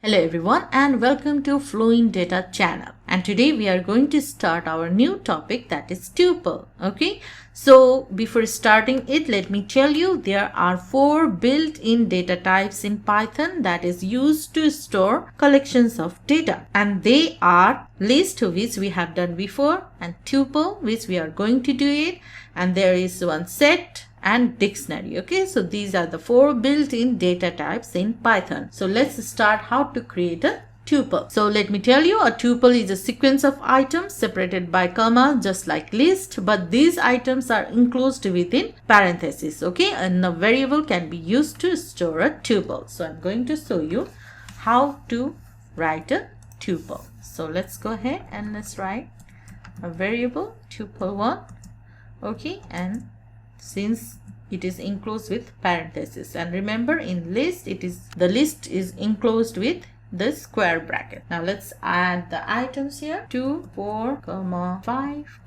Hello everyone and welcome to flowindata channel, and today we are going to start our new topic, that is tuple. Okay, so before starting it, let me tell you there are 4 built-in data types in Python that is used to store collections of data, and they are list, which we have done before, and tuple, which we are going to do it, and there is one set and dictionary. Okay, so these are the 4 built-in data types in Python. So let's start how to create a tuple. So let me tell you, a tuple is a sequence of items separated by comma, just like list, but these items are enclosed within parentheses. Okay, and a variable can be used to store a tuple. So I'm going to show you how to write a tuple. So let's go ahead and let's write a variable tuple1. Okay, and since it is enclosed with parentheses, and remember in list the list is enclosed with the square bracket. Now let's add the items here, 2 4 5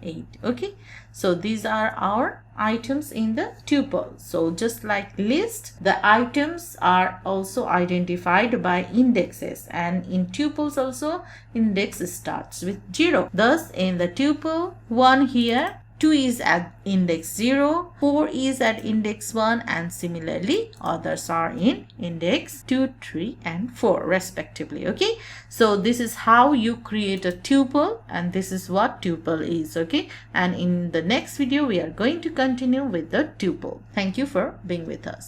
8. Okay, so these are our items in the tuple. So just like list, the items are also identified by indexes, and in tuples also index starts with 0. Thus in the tuple 1 here, 2 is at index 0, 4 is at index 1, and similarly others are in index 2, 3 and 4 respectively. Okay, so this is how you create a tuple, and this is what tuple is. Okay, and in the next video we are going to continue with the tuple. Thank you for being with us.